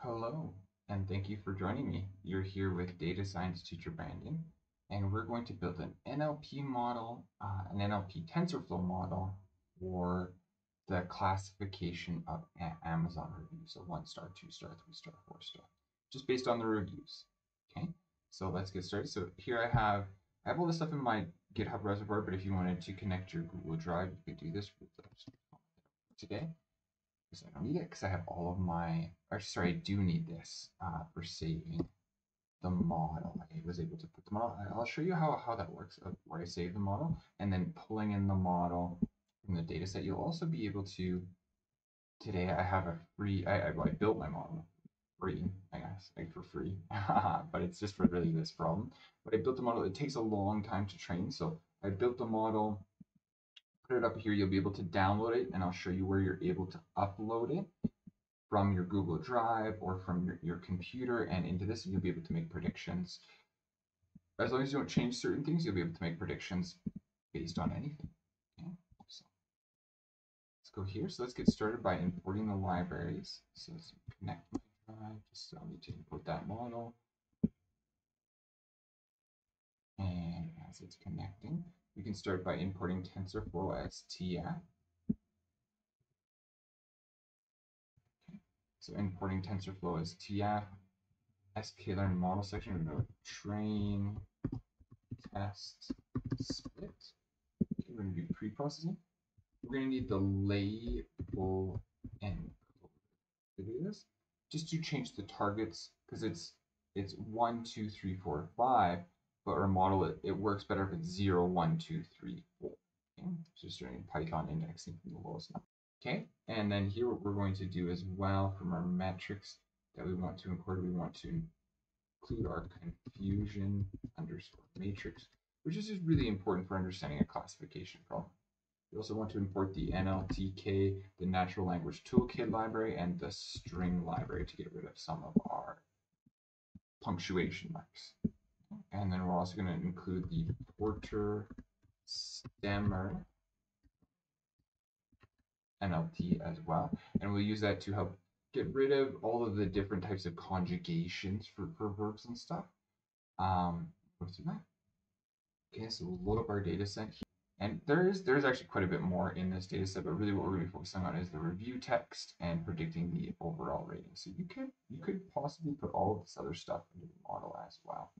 Hello, and thank you for joining me. You're here with Data Science Teacher Brandyn, and we're going to build an NLP model, an NLP TensorFlow model for the classification of Amazon reviews. So 1 star, 2 star, 3 star, 4 star, just based on the reviews. Okay, so let's get started. So here I have all this stuff in my GitHub reservoir, but if you wanted to connect your Google Drive, you could do this today. Because I don't need it because I have all of my, or sorry, I do need this for saving the model. I was able to put the model. I'll show you how that works, where I save the model, and then pulling in the model from the data set. You'll also be able to, today I have a free, I built my model free, I guess, like for free, but it's just for really this problem. But I built the model. It takes a long time to train. So I built the model, put it up here. You'll be able to download it, and I'll show you where you're able to upload it from your Google Drive or from your computer and into this, and you'll be able to make predictions. As long as you don't change certain things, you'll be able to make predictions based on anything. Okay? So let's go here. So let's get started by importing the libraries. So let's connect my drive. Just so I need to import that model. And as it's connecting, we can start by importing TensorFlow as TF. Okay. So importing TensorFlow as TF. sklearn model section, we're going to train, test, split. Okay, we're going to do pre-processing. We're going to need the label and to do this, just to change the targets, because it's 1, 2, 3, 4, 5, but our model, it works better if it's 0, 1, 2, 3, 4. Okay, so just doing Python indexing from the lowest number. Okay, and then here what we're going to do as well from our metrics that we want to import, we want to include our confusion underscore matrix, which is just really important for understanding a classification problem. We also want to import the NLTK, the natural language toolkit library, and the string library to get rid of some of our punctuation marks. And then we're also going to include the Porter stemmer NLP as well. And we'll use that to help get rid of all of the different types of conjugations for verbs and stuff. Go through that. Okay, so we'll load up our data set here. And there's actually quite a bit more in this data set, but really what we're going to be focusing on is the review text and predicting the overall rating. So you could possibly put all of this other stuff into the model as well,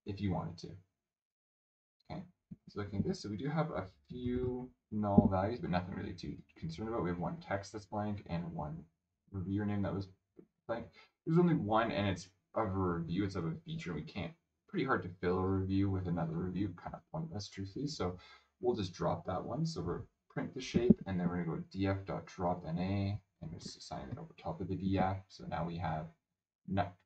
if you wanted to. Okay, so looking at this, so we do have a few null values, but nothing really too concerned about. We have one text that's blank and one reviewer name that was blank. There's only one, and it's of a review, it's of a feature. We can't, pretty hard to fill a review with another review, kind of pointless, truthfully. So we'll just drop that one. So we're print the shape, and then we're going to go df.drop_na and just assign it over top of the df. So now we have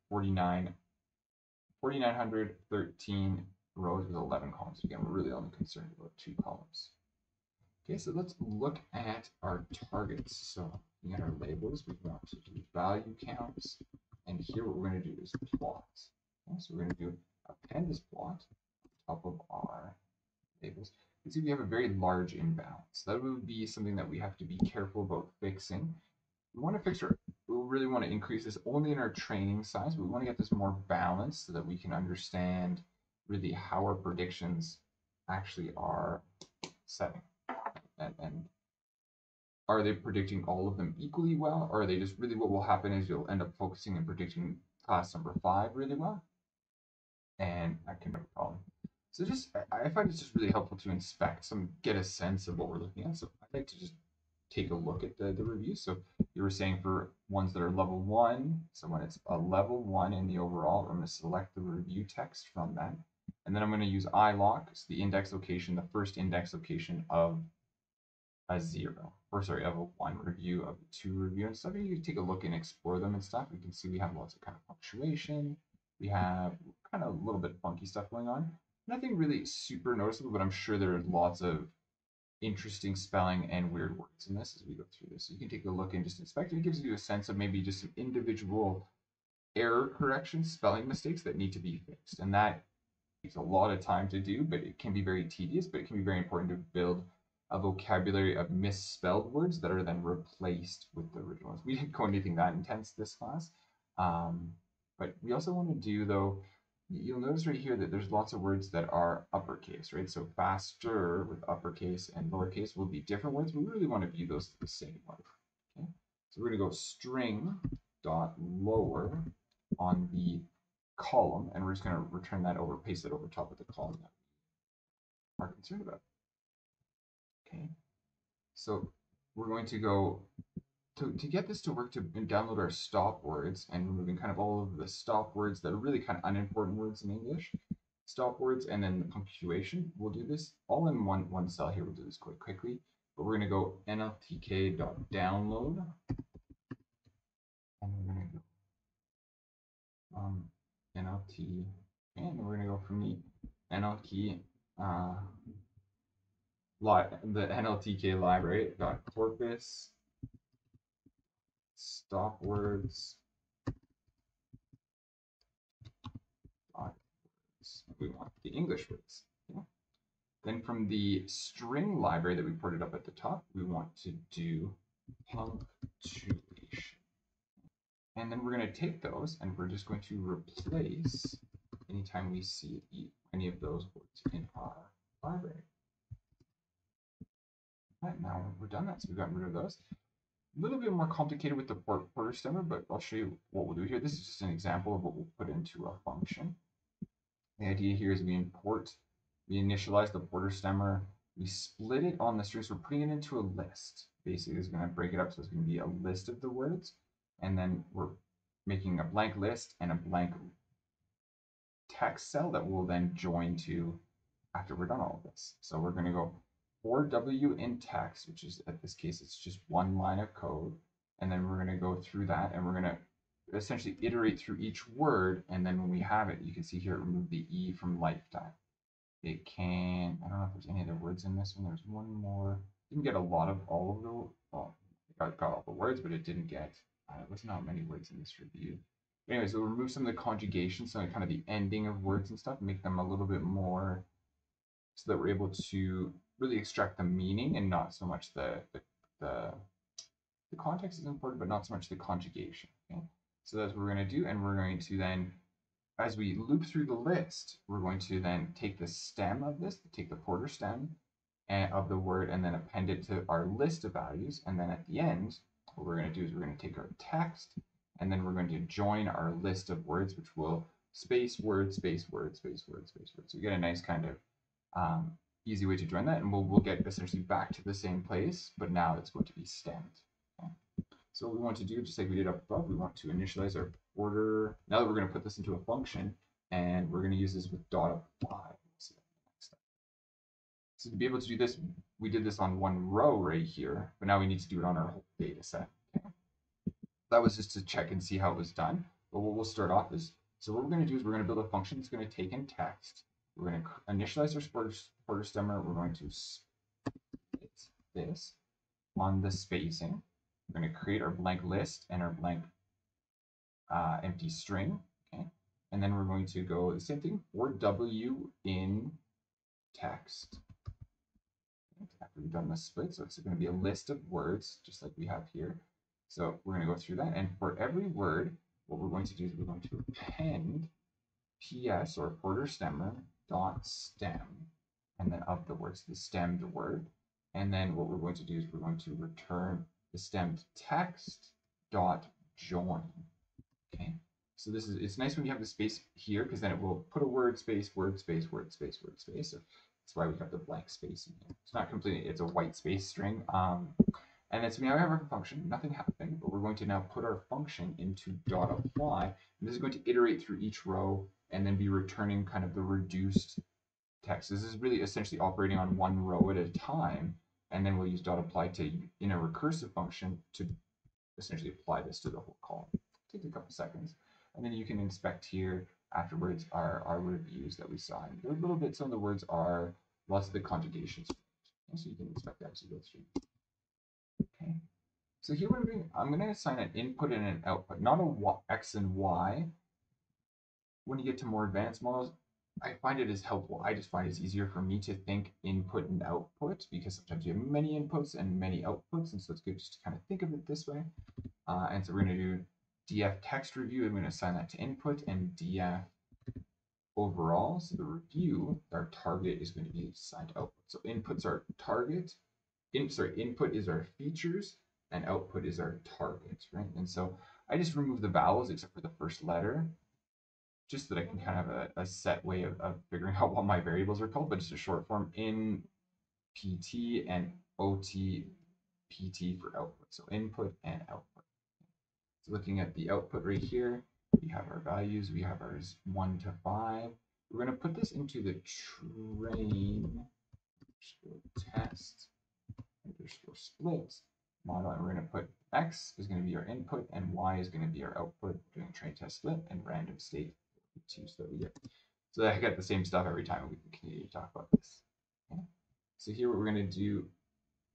4,913 rows with 11 columns. Again, we're really only concerned about 2 columns. Okay, so let's look at our targets. So looking at our labels, we want to do value counts, and here what we're going to do is plot. Okay, so we're going to do a pandas plot on top of our labels. You see we have a very large imbalance. That would be something that we have to be careful about fixing. We want to fix our, we really want to increase this only in our training size, but we want to get this more balanced so that we can understand really how our predictions actually are setting. And are they predicting all of them equally well, or are they just really, what will happen is you'll end up focusing and predicting class number 5 really well, and that can be a problem. So just, I find it's just really helpful to inspect some, get a sense of what we're looking at. So I'd like to just take a look at the review. So you were saying for ones that are level 1, so when it's a level 1 in the overall, I'm going to select the review text from that. And then I'm going to use iLock, so the index location, the first index location of a 0, or sorry, of a 1 review, of a 2 review, and stuff. You can take a look and explore them and stuff. You can see we have lots of kind of punctuation. We have kind of a little bit funky stuff going on. Nothing really super noticeable, but I'm sure there are lots of interesting spelling and weird words in this as we go through this. So you can take a look and just inspect it. It gives you a sense of maybe just some individual error corrections, spelling mistakes that need to be fixed. And that takes a lot of time to do, but it can be very tedious, but it can be very important to build a vocabulary of misspelled words that are then replaced with the original ones. We didn't go anything that intense this class, But we also want to do, though, you'll notice right here that there's lots of words that are uppercase, right? So faster with uppercase and lowercase will be different words. We really want to view those the same way. Okay? So we're going to go string dot lower on the column, and we're just going to return that over, paste it over top of the column that we are concerned about. Okay, so we're going to go to get this to work, to download our stop words and removing kind of all of the stop words that are really kind of unimportant words in English. Stop words and then the punctuation. We'll do this all in one cell here. We'll do this quite quickly, but we're going to go nltk.download, and we're going to go nlt, and we're going to go from the nlt the nltk library dot corpus stop words. We want the English words. Okay? Then from the string library that we ported up at the top, we want to do punctuation. And then we're going to take those and we're just going to replace anytime we see any of those words in our library. All right, now we're done that, so we've gotten rid of those. A little bit more complicated with the porter stemmer, but I'll show you what we'll do here. This is just an example of what we'll put into a function. The idea here is we initialize the porter stemmer, we split it on the string, so we're putting it into a list. Basically, it's going to break it up, so it's going to be a list of the words, and then we're making a blank list and a blank text cell that we'll then join to after we're done all of this. So we're going to go for W in text, which is, at this case, it's just one line of code, and then we're going to go through that, and we're going to essentially iterate through each word, and then when we have it, you can see here, remove the E from lifetime. It can, I don't know if there's any other words in this one. There's one more. Didn't get a lot of all of the, well, it got all the words, but it didn't get, there's not many words in this review. But anyway, so we'll remove some of the conjugations, so kind of the ending of words and stuff, make them a little bit more, so that we're able to really extract the meaning and not so much the context is important, but not so much the conjugation. Okay? So that's what we're going to do, and we're going to then, as we loop through the list, we're going to then take the stem of this, take the porter stem of the word, and then append it to our list of values. And then at the end, what we're going to do is we're going to take our text, and then we're going to join our list of words, which will space word, space word, space word, space word. So we get a nice kind of easy way to join that, and we'll get essentially back to the same place, but now it's going to be stemmed. Okay? So what we want to do, just like we did up above, we want to initialize our porter. Now that we're going to put this into a function, and we're going to use this with dot apply. So to be able to do this, we did this on one row right here, but now we need to do it on our whole data set. Okay? That was just to check and see how it was done. But what we'll start off is, so what we're going to do is we're going to build a function that's going to take in text. We're going to initialize our porter stemmer. We're going to split this on the spacing. We're going to create our blank list and our blank empty string. Okay, and then we're going to go the same thing for W in text. After we've done the split, so it's going to be a list of words, just like we have here. So we're going to go through that, and for every word, what we're going to do is we're going to append PS or porter stemmer dot stem, and then of the words, the stemmed word. And then what we're going to do is we're going to return the stemmed text dot join. Okay, so this is, it's nice when you have the space here, because then it will put a word space, word space, word space, word space. So that's why we have the blank space in here. It's not completely, it's a white space string. And then so now we have our function, nothing happened, but we're going to now put our function into dot apply. And this is going to iterate through each row and then be returning kind of the reduced text. This is really essentially operating on one row at a time. And then we'll use dot apply to, in a recursive function, to essentially apply this to the whole column. Take a couple seconds. And then you can inspect here afterwards our reviews that we saw. And there are little bits on the words are lots of the conjugations. And so you can inspect that as you go through. Okay. So here what I'm going to assign an input and an output, not a X and Y. When you get to more advanced models, I find it is helpful. I just find it's easier for me to think input and output, because sometimes you have many inputs and many outputs, and so it's good just to kind of think of it this way. And so we're going to do df text review, I'm going to assign that to input, and df overall. So the review, our target is going to be assigned to output. So inputs are target, input is our features, and output is our target, right? And so I just remove the vowels except for the first letter, just so that I can kind of have a set way of figuring out what my variables are called, but just a short form in PT and OT PT for output. So input and output. So looking at the output right here, we have our values, we have ours 1 to 5. We're going to put this into the train test underscore split model, and we're going to put x is going to be our input and y is going to be our output, doing train test split and random state 2, so that we get, so that I get the same stuff every time. We can continue to talk about this. Okay. So here what we're going to do,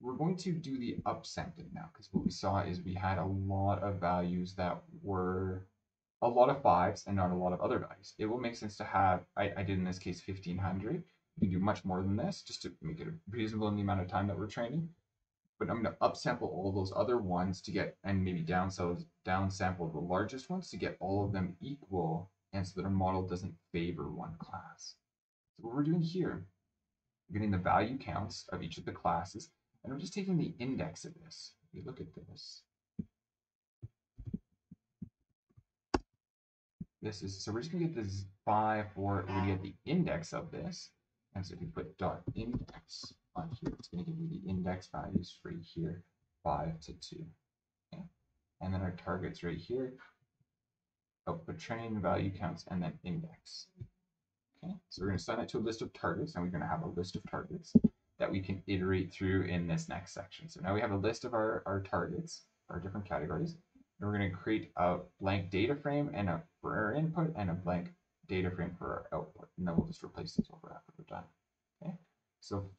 we're going to do the upsampling now, because what we saw is we had a lot of values that were a lot of 5s and not a lot of other values. It will make sense to have, I did in this case 1500. You can do much more than this just to make it reasonable in the amount of time that we're training. But I'm going to upsample all those other ones to get, and maybe downsample the largest ones to get all of them equal, and so that our model doesn't favor one class. So what we're doing here, we're getting the value counts of each of the classes, and we're just taking the index of this. If you look at this, this is, so we're just going to get this 5 for, we're going to get the index of this, and so if you put dot index on here, it's going to give you the index values right here, 5 to 2. Okay. And then our targets right here, output train, value counts, and then index. Okay, so we're going to assign that to a list of targets, and we're going to have a list of targets that we can iterate through in this next section. So now we have a list of our targets, our different categories, and we're going to create a blank data frame and for our input, and a blank data frame for our output, and then we'll just replace these over after we're done. Okay, so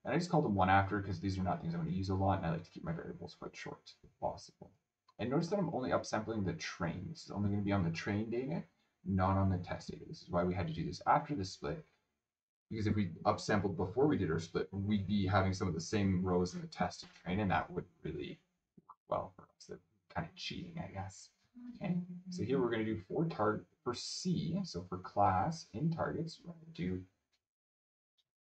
and I just called them one after because these are not things I'm going to use a lot, and I like to keep my variables quite short if possible. And notice that I'm only upsampling the train. This is only going to be on the train data, not on the test data. This is why we had to do this after the split, because if we upsampled before we did our split, we'd be having some of the same rows in the test and train, and that would really work well for us. That's kind of cheating, I guess. Okay, so here we're going to do for C, so for class in targets,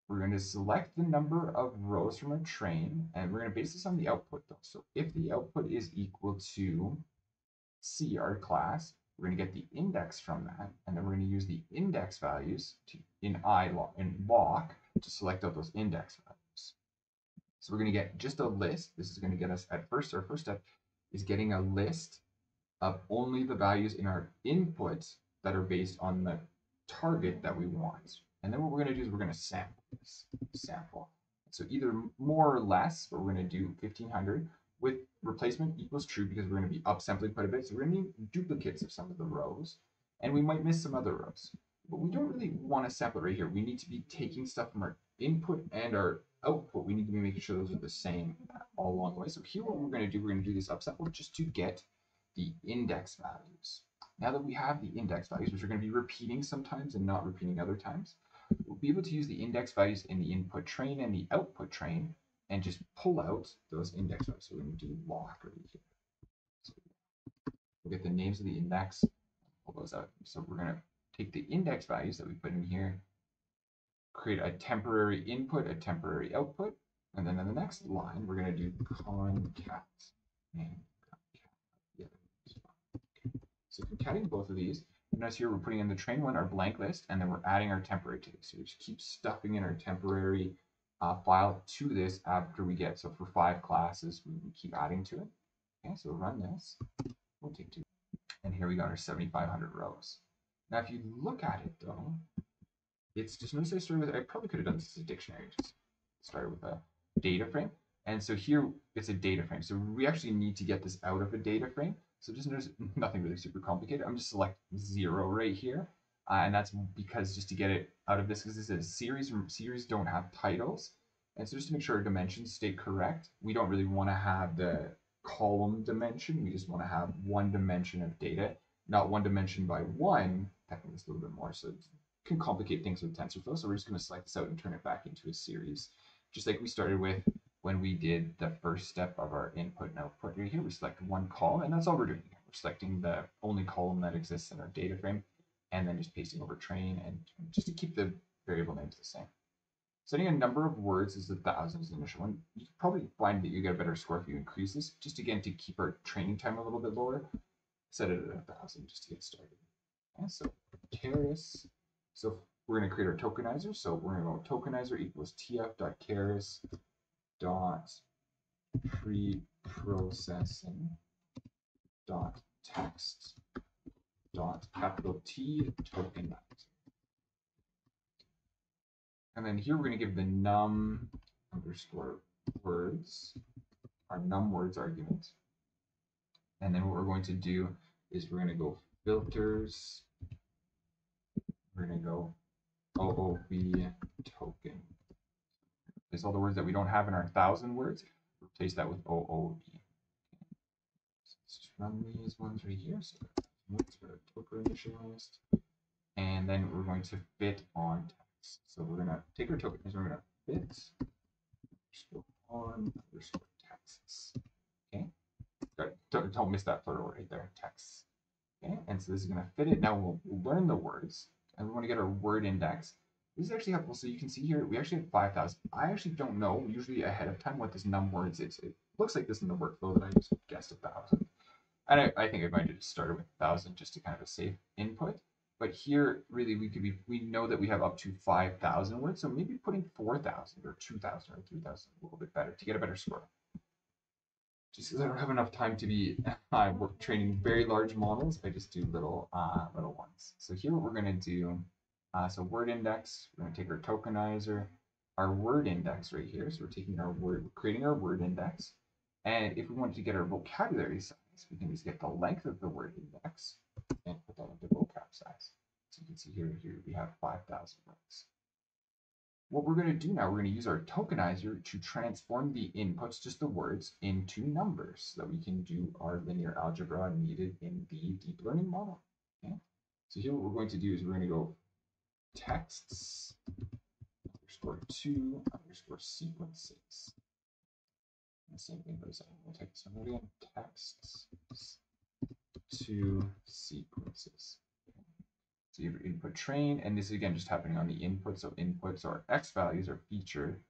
we're going to select the number of rows from our train, and we're going to base this on the output though. So if the output is equal to C, our class, we're going to get the index from that, and then we're going to use the index values in lock to select out those index values. So we're going to get just a list. This is going to get us at first, our first step is getting a list of only the values in our inputs that are based on the target that we want. And then what we're going to do is we're going to sample this. So either more or less, but we're going to do 1500 with replacement equals true because we're going to be upsampling quite a bit. So we're going to need duplicates of some of the rows, and we might miss some other rows. But we don't really want to sample it right here. We need to be taking stuff from our input and our output. We need to be making sure those are the same all along the way. So here what we're going to do, we're going to do this upsample just to get the index values. Now that we have the index values, which are going to be repeating sometimes and not repeating other times, we'll be able to use the index values in the input train and the output train and just pull out those index values. So we're going to do lock right here. So we'll get the names of the index, pull those out. So we're going to take the index values that we put in here, create a temporary input, a temporary output, and then in the next line, we're going to do concat. So concatenating both of these, notice here we're putting in the train one, our blank list, and then we're adding our temporary to this. So we just keep stuffing in our temporary file to this after we get, so for 5 classes, we keep adding to it. Okay, so we'll run this. We'll take 2. And here we got our 7,500 rows. Now, if you look at it though, it's just notice I started with, I probably could have done this as a dictionary, just started with a data frame. And so here it's a data frame. So we actually need to get this out of a data frame. So just notice nothing really super complicated. I'm just select 0 right here. And that's because just to get it out of this, because this is a series, series don't have titles. And so just to make sure our dimensions stay correct, we don't really want to have the column dimension. We just want to have one dimension of data, not one dimension by one. Technically it's a little bit more, so it can complicate things with TensorFlow. So we're just going to select this out and turn it back into a series, just like we started with when we did the first step of our input and output. Right here we select one column, and that's all we're doing. selecting the only column that exists in our data frame, and then just pasting over train, and just to keep the variable names the same. Setting a number of words is 1,000 is the initial one. You can probably find that you get a better score if you increase this, just again to keep our training time a little bit lower. Set it at 1,000 just to get started. Okay, so Keras. So we're going to create our tokenizer. So we're going to go tokenizer equals tf.keras dot pre-processing dot text dot capital T tokenizer. And then here we're going to give the num underscore words, our num words argument. And then what we're going to do is we're going to go filters. We're going to go OOB token. Replace all the words that we don't have in our 1,000 words. Replace that with OOB. So let's just run these ones right here. So let's go to token initialized. And then we're going to fit on text. So we're going to take our tokens, we're going to fit underscore on underscore texts. Okay. Don't miss that plural right there, texts. Okay. And so this is going to fit it. Now we'll learn the words, and we want to get our word index. This is actually helpful. So you can see here, we actually have 5,000. I actually don't know usually ahead of time what this num words is. It looks like this in the workflow that I just guessed 1,000. And I think I'm going to just start with 1,000 just to kind of a safe input. But here, really, we know that we have up to 5,000 words. So maybe putting 4,000 or 2,000 or 3,000 a little bit better to get a better score. Just because I don't have enough time to be training very large models, I just do little ones. So here what we're going to do, so word index, we're going to take our tokenizer, our word index right here. So we're taking our word, creating our word index. And if we wanted to get our vocabulary size, we can just get the length of the word index and put that into vocab size. So you can see here we have 5,000 words. What we're going to do now, we're going to use our tokenizer to transform the inputs, just the words, into numbers so that we can do our linear algebra needed in the deep learning model. Okay. So here what we're going to do is we're going to go texts underscore to underscore sequences. And the same thing goes on. We'll take this one again, texts to sequences. So you have input train, and this is again just happening on the input. So inputs are x values or feature,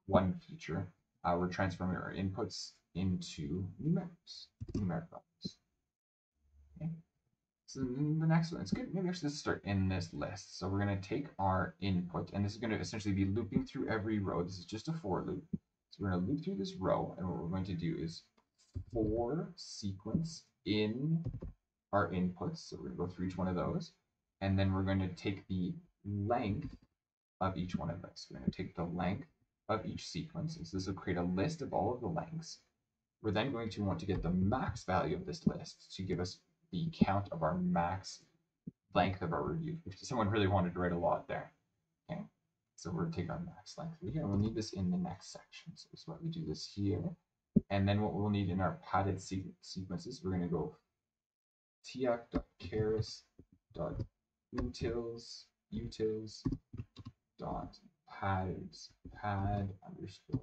one feature. We're transforming our inputs into numeric values. Okay. So the next one, it's good. Maybe actually let's start in this list. So we're going to take our input, and this is going to essentially be looping through every row. This is just a for loop. So we're going to loop through this row, and what we're going to do is for sequence in our inputs. So we're going to go through each one of those. And then we're going to take the length of each one of those. We're going to take the length of each sequence. So this will create a list of all of the lengths. We're then going to want to get the max value of this list to give us the count of our max length of our review. If someone really wanted to write a lot there. Okay. So we're going to take our max length here, and we'll need this in the next section. So this is why we do this here. And then what we'll need in our padded sequences, we're going to go tf.keras utils dot pad underscore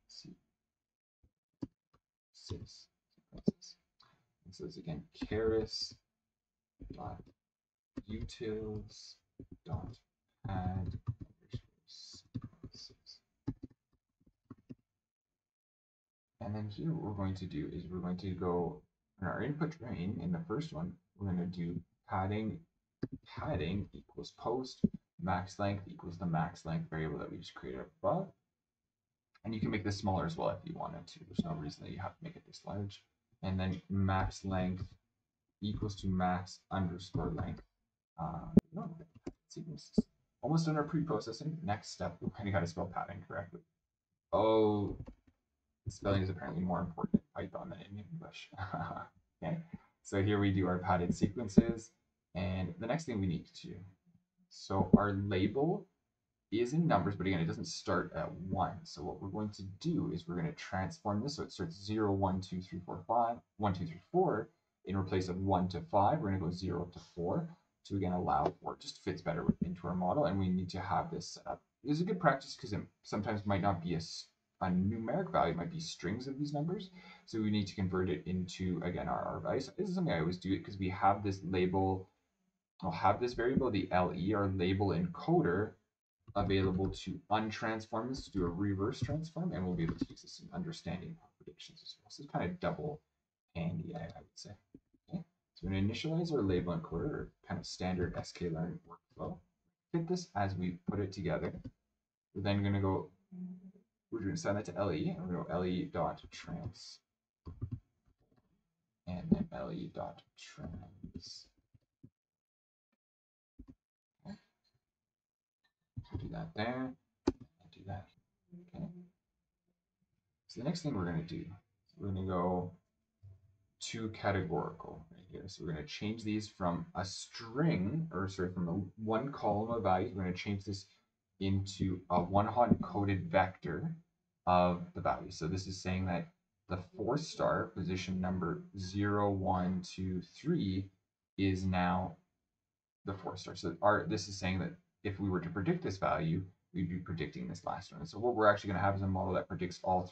sequences. And so it's again keras dot utils dot pad underscore sequences. And then here what we're going to do is we're going to go in our input train. In the first one, we're going to do padding equals post, max length equals the max length variable that we just created above. And you can make this smaller as well if you wanted to. There's no reason that you have to make it this large. And then max length equals to max underscore length. Sequences. Almost done our pre-processing. Next step, we kind of got to spell padding correctly. Oh, spelling is apparently more important in Python than in English. Okay, so here we do our padded sequences, and the next thing we need to do. So our label is in numbers, but again, it doesn't start at 1. So what we're going to do is we're going to transform this so it starts 0, 1, 2, 3, 4, 5, 1, 2, 3, 4. In place of 1 to 5, we're going to go 0 to 4 to again allow for it just fits better into our model, and we need to have this set up. This is a good practice because it sometimes might not be a numeric value. It might be strings of these numbers. So we need to convert it into, again, our value. So this is something I always do it because we have this label. I'll have this variable, the LE, our label encoder, available to untransform this, to do a reverse transform, and we'll be able to use this in understanding predictions as well. So it's kind of double handy, I would say. Okay. So we're going to initialize our label encoder, or kind of standard sklearn workflow. Fit this as we put it together. We're then going to go, we're going to send that to LE, and we're going to go LE.trans, and then LE.trans. Okay. So do that there, and do that. Okay. So the next thing we're going to do, we're going to go to categorical right here. So we're going to change these from a string, or sorry, from a one column of values. We're going to change this into a one-hot coded vector of the value. So this is saying that the 4-star position number 0, 1, 2, 3 is now the 4-star. So this is saying that if we were to predict this value, we'd be predicting this last one. And so what we're actually going to have is a model that predicts all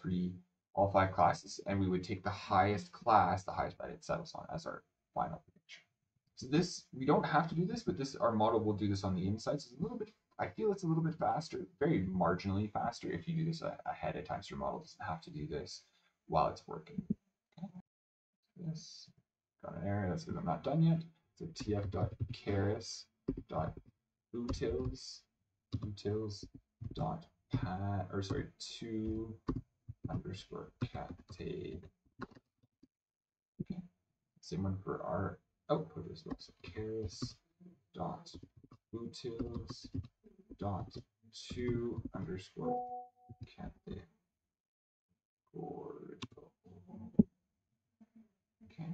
5 classes, and we would take the highest class, the highest value it settles on, as our final prediction. So this, we don't have to do this, but our model will do this on the inside. So it's a little bit, I feel it's a little bit faster, very marginally faster if you do this ahead of time. So your model doesn't have to do this while it's working. Okay. This, got an error, that's because I'm not done yet. So tf.keras.utils to _catate. Okay. Same one for our output as well. So keras dot utils dot to _catate. Okay.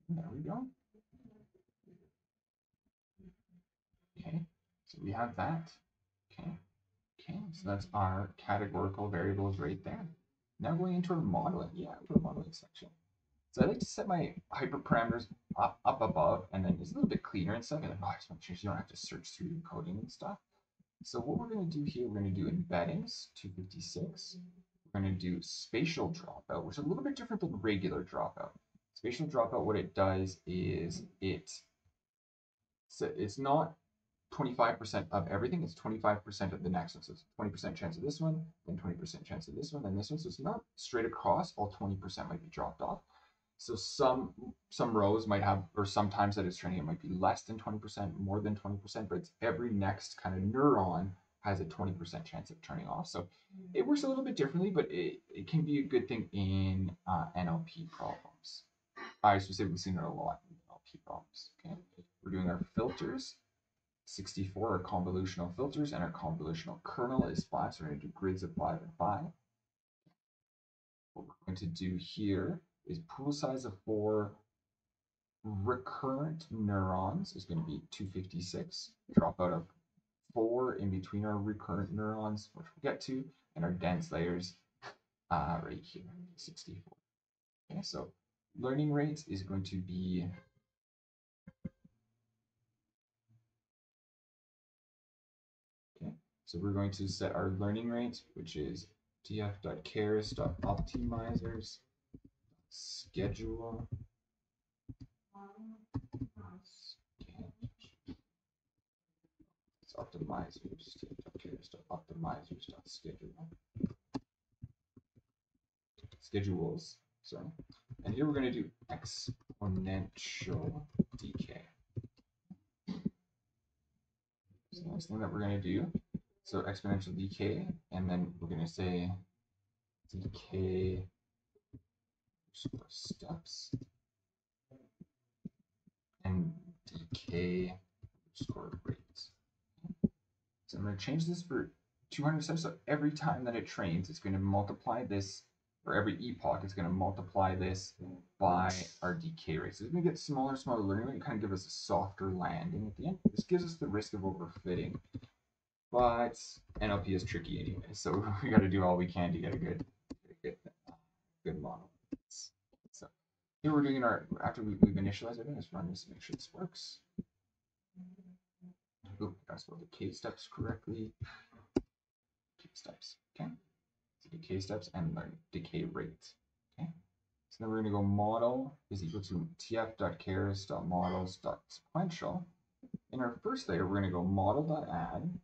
There we go. Okay. So we have that. Okay. Okay. So that's our categorical variables right there. Now going into our modeling. Yeah, into our modeling section. So I like to set my hyperparameters up above, and then it's a little bit cleaner and stuff. And like, oh, I just want to change, so you don't have to search through encoding and stuff. So what we're going to do here, we're going to do embeddings, 256. We're going to do spatial dropout, which is a little bit different than regular dropout. Spatial dropout, what it does is it's not 25% of everything, it's 25% of the next one. So it's 20% chance of this one, then 20% chance of this one, then this one. So it's not straight across, all 20% might be dropped off. So some rows might have, or sometimes that it's training, it might be less than 20%, more than 20%, but it's every next kind of neuron has a 20% chance of turning off. So it works a little bit differently, but it can be a good thing in NLP problems. I specifically seen it a lot in NLP problems. Okay, we're doing our filters. 64 are convolutional filters, and our convolutional kernel is 5, so we're going to do grids of 5 and 5. What we're going to do here is pool size of 4 recurrent neurons is going to be 256. Drop out of 4 in between our recurrent neurons, which we'll get to, and our dense layers right here, 64. Okay, so learning rate is going to be so we're going to set our learning rate, which is tf.keras.optimizers schedule optimizers, tf.keras.optimizers.schedule schedules. Sorry, and here we're going to do exponential decay. So the next thing that we're going to do, so exponential decay, and then we're going to say decay steps and decay rates. So I'm going to change this for 200 steps. So every time that it trains, it's going to multiply this, or every epoch, it's going to multiply this by our decay rate. So it's going to get smaller and smaller learning rate and kind of give us a softer landing at the end. This gives us the risk of overfitting, but NLP is tricky anyway. So we got to do all we can to get a good model. So here we're doing after we've initialized everything, let's run this to make sure this works. oh, I spelled the K steps correctly. K steps, okay? So decay steps and learn decay rates, okay? So then we're going to go model is equal to tf.keras.models.sequential. In our first layer, we're going to go model.add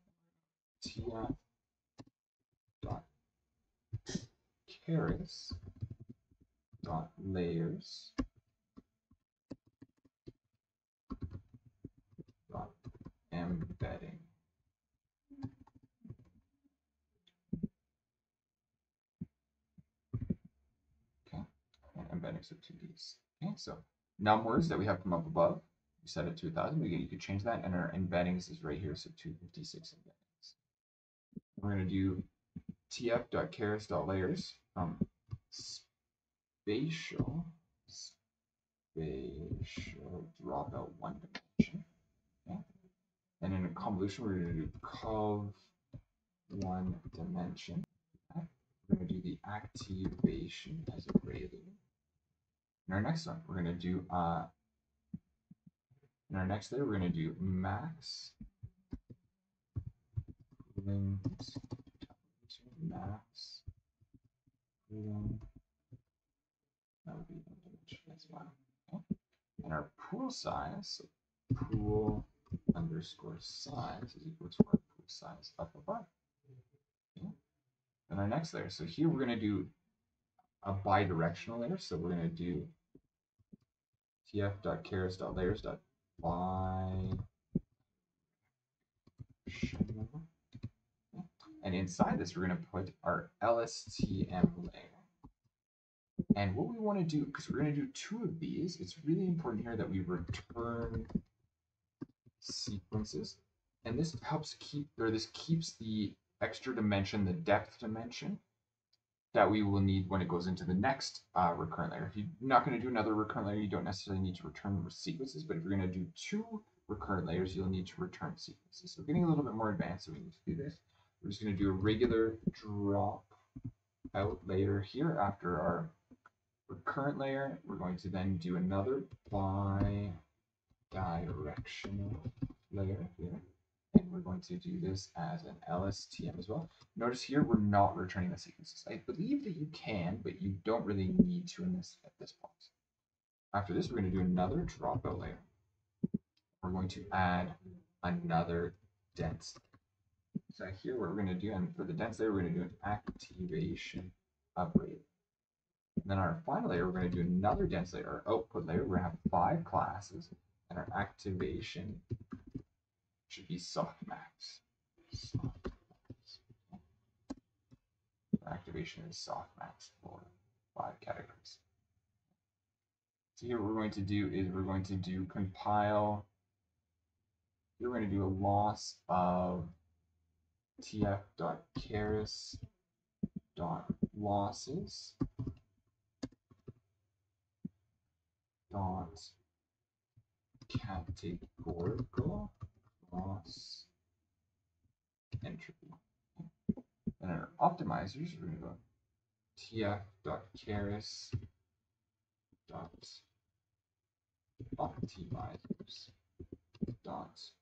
tf.layers.embedding. Okay, and embeddings of 2Ds. Okay, so numbers that we have from up above, we set it to 1,000. Again, you could change that, and our embeddings is right here, so 256 embeddings. We're going to do tf.keras.layers from spatial dropout one dimension. Okay. And in a convolution, we're going to do conv one dimension. Okay. We're going to do the activation as a prelude. In our next one, we're going to do in our next layer, we're going to do max that would be one dimension as well. Okay. And our pool size, pool underscore size is equal to our pool size up above. Okay. And our next layer, so here we're going to do a bi-directional layer. So we're going to do tf.keras.layers.bi. And inside this, we're going to put our LSTM layer. And what we want to do, because we're going to do two of these, it's really important here that we return sequences. And this helps keep, or this keeps the extra dimension, the depth dimension, that we will need when it goes into the next recurrent layer. If you're not going to do another recurrent layer, you don't necessarily need to return sequences, but if you're going to do two recurrent layers, you'll need to return sequences. So getting a little bit more advanced, so we need to do this. We're just going to do a regular drop out layer here after our recurrent layer. We're going to then do another bi-directional layer here. And we're going to do this as an LSTM as well. Notice here we're not returning the sequences. I believe that you can, but you don't really need to in this at this point. After this, we're going to do another dropout layer. We're going to add another dense. So here what we're going to do, and for the dense layer, we're going to do an activation of rate. And then our final layer, we're going to do another dense layer, our output layer. We're going to have 5 classes, and our activation should be softmax. Activation is softmax for 5 categories. So here what we're going to do is we're going to do compile. Here we're going to do a loss of tf.keras.losses dot categorical loss entropy. And our optimizers, we're going to go tf.keras.optimizers dot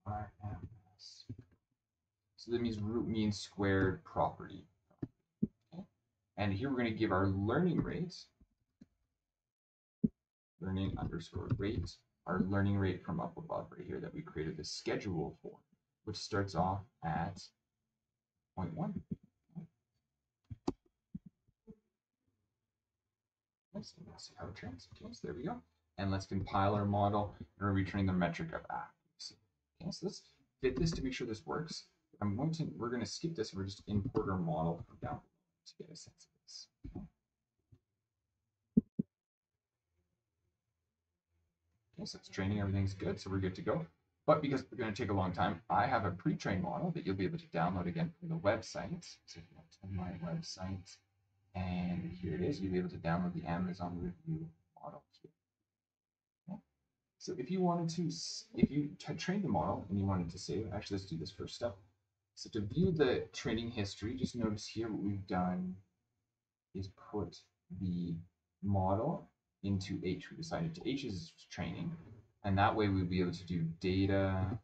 RMS. So that means root mean squared property. Okay. And here we're going to give our learning rate, learning underscore rate, our learning rate from up above right here that we created the schedule for, which starts off at 0.1. Let's see how it trends. Okay, so there we go. And let's compile our model, and we're returning the metric of accuracy. Okay, so let's fit this to make sure this works. We're going to skip this. We're just import our model from down below to get a sense of this. Okay. Okay, so it's training, everything's good, so we're good to go. But because we're going to take a long time, I have a pre-trained model that you'll be able to download again from the website. So to my website, and here it is. You'll be able to download the Amazon review model here. Okay. So if you wanted to, if you trained the model and you wanted to save, actually let's do this first step. So to view the training history, just notice here what we've done is put the model into H. We decided to H is training, And that way we'll be able to do data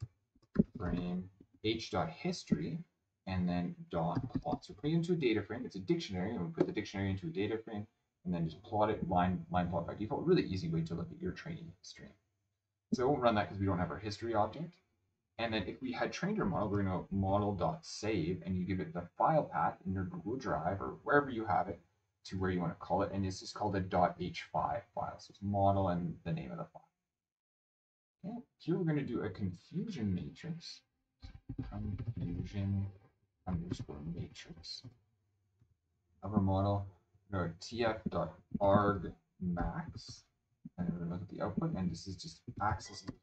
frame h.history and then dot plot. So putting it into a data frame, it's a dictionary, and we put the dictionary into a data frame and then just plot it line plot by default. Really easy way to look at your training history. So I won't run that because we don't have our history object. And then if we had trained our model, we're going to model.save, and you give it the file path in your Google Drive or wherever you have it to where you want to call it. And this is called a .h5 file. So it's model and the name of the file. Okay. Here we're going to do a confusion matrix. Confusion underscore matrix of our model. We're going to tf.argmax. And then we're going to look at the output. And this is just accessing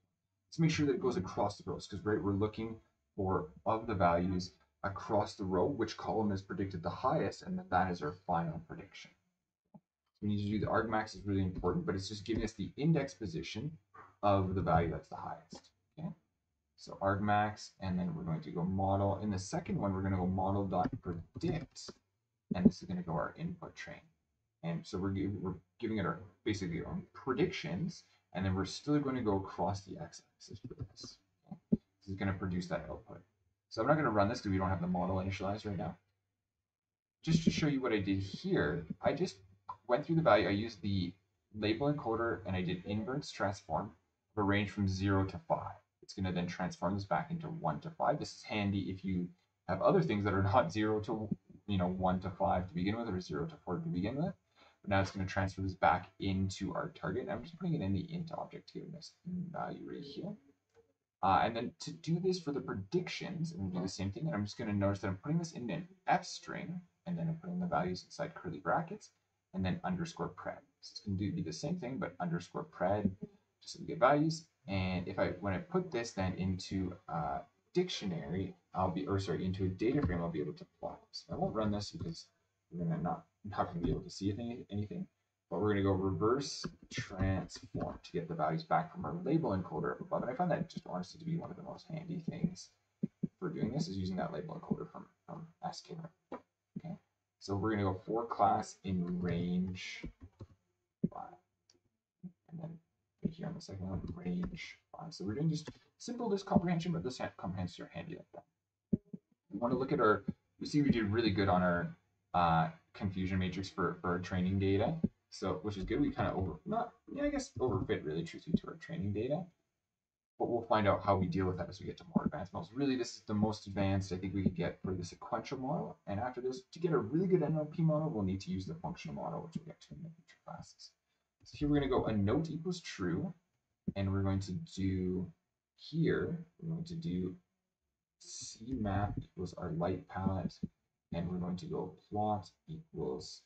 to make sure that it goes across the rows, because right, we're looking for of the values across the row, which column is predicted the highest, and that is our final prediction. We need to do the argmax is really important, but it's just giving us the index position of the value that's the highest. Okay, so argmax, and then we're going to go model. In the second one, we're going to go model.predict, and this is going to go our input train. And so we're giving it our basically our predictions, and then we're still going to go across the x-axis for this. Okay? This is going to produce that output. So I'm not going to run this because we don't have the model initialized right now. Just to show you what I did here, I just went through the value. I used the label encoder, and I did inverse transform of a range from 0 to 5. It's going to then transform this back into 1 to 5. This is handy if you have other things that are not 0 to 1 to 5 to begin with, or 0 to 4 to begin with. But now it's going to transfer this back into our target. I'm just putting it in the int object here, this value right here. And then to do this for the predictions, I'm going to do the same thing. And I'm just going to notice that I'm putting this in an f string, and then I'm putting the values inside curly brackets, and then underscore pred. So it's going to be the same thing, but underscore pred, just so we get values. And when I put this then into a dictionary, into a data frame, I'll be able to plot this. I won't run this because we're not going to be able to see anything. But we're going to go reverse transform to get the values back from our label encoder up above. And I find that just honestly to be one of the most handy things for doing this is using that label encoder from sklearn. Okay, so we're going to go for class in range 5. And then here on the second one, range 5. So we're doing just simple comprehension, but this comprehensions are handy like that. We want to look at we see we did really good on our confusion matrix for our training data. So, which is good. We kind of overfit really truthfully to our training data. But we'll find out how we deal with that as we get to more advanced models. Really, this is the most advanced I think we could get for the sequential model. And after this, to get a really good NLP model, we'll need to use the functional model, which we'll get to in the future classes. So here we're going to go a note equals true. And we're going to do CMap equals our light palette. And we're going to go plot equals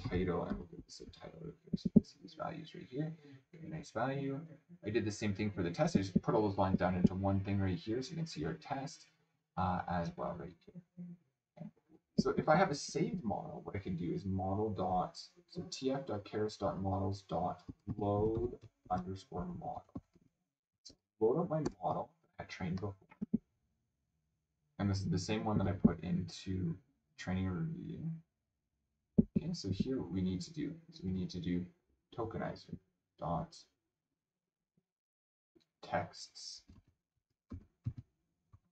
title, and we'll give this a title right here. So you can see these values right here. Very nice value. I did the same thing for the test. I just put all those lines down into one thing right here, so you can see our test as well right here. Okay. So if I have a saved model, what I can do is tf.keras.models.load underscore model. So load up my model that I trained before. And this is the same one that I put into training review. Okay, so here what we need to do is we need to do tokenizer dot texts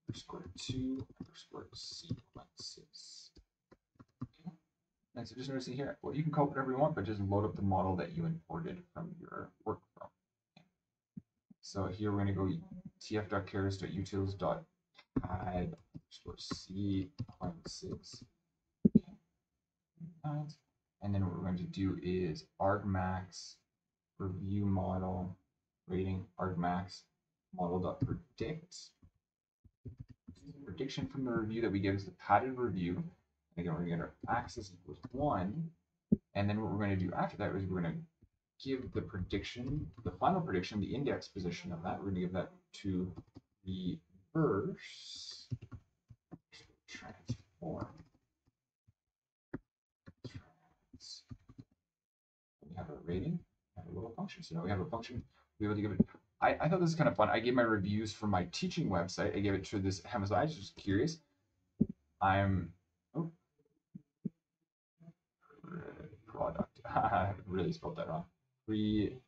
underscore 2 underscore sequences. Okay. And so just noticing here, well, you can call it whatever you want, but just load up the model that you imported from your workflow. Okay. So here we're going to go tf.keras.utils.add underscore sequences. Okay. And then what we're going to do is argmax review model rating argmax model.predict. Prediction from the review that we get is the padded review. And again, we're going to get our axis equals 1. And then what we're going to do after that is we're going to give the prediction, the final prediction, the index position of that. We're going to give that to reverse transform. We have a rating, we have a little function. So now we have a function. We're able to give it. I thought this was kind of fun. I gave my reviews for my teaching website. I gave it to this Amazon. I was just curious. Product. I really spelled that wrong. Predict.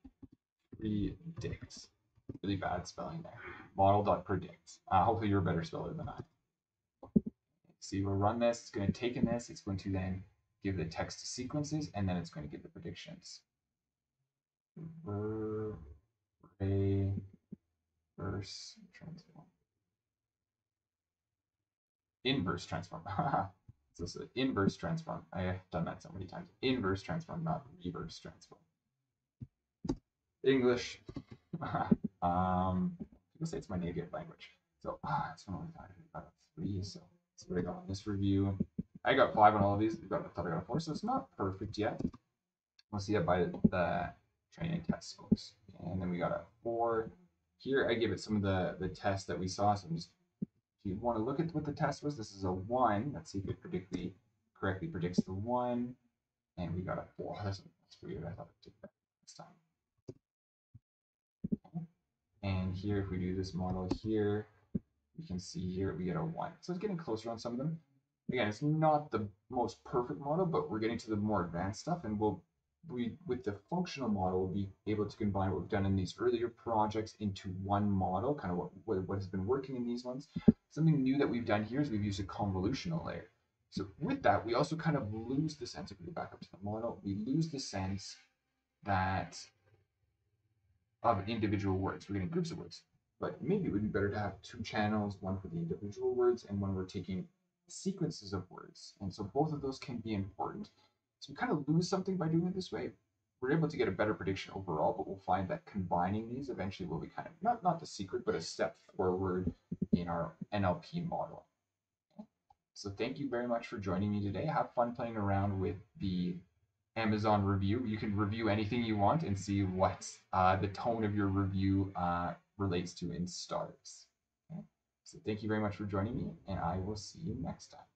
really bad spelling there. Model.predict. Hopefully you're a better speller than I. So you will run this, it's going to take in this, it's going to then give the text to sequences, and then it's going to give the predictions. Reverse transform. Inverse transform. So it's an inverse transform. I have done that so many times. Inverse transform, not reverse transform. English. People say it's my native language. So it's only 3. So that's what I got on this review. I got 5 on all of these. I thought I got a 4, so it's not perfect yet. We'll see it by the training test scores. And then we got a 4. Here I give it some of the tests that we saw. So just, if you want to look at what the test was, this is a 1. Let's see if it correctly predicts the 1. And we got a 4. That's weird. I thought it did that this time. And here, if we do this model here, we can see here we get a 1. So it's getting closer on some of them. Again, it's not the most perfect model, but we're getting to the more advanced stuff, and with the functional model, we'll be able to combine what we've done in these earlier projects into one model, kind of what has been working in these ones. Something new that we've done here is we've used a convolutional layer. So with that, we also kind of lose the sense, if we go back up to the model, we lose the sense that of individual words. We're getting groups of words. But maybe it would be better to have 2 channels, one for the individual words and one we're taking sequences of words. And so both of those can be important. So we kind of lose something by doing it this way. We're able to get a better prediction overall, but we'll find that combining these eventually will be kind of, not the secret, but a step forward in our NLP model. So thank you very much for joining me today. Have fun playing around with the Amazon review. You can review anything you want and see what the tone of your review relates to in stars. Okay? So thank you very much for joining me, and I will see you next time.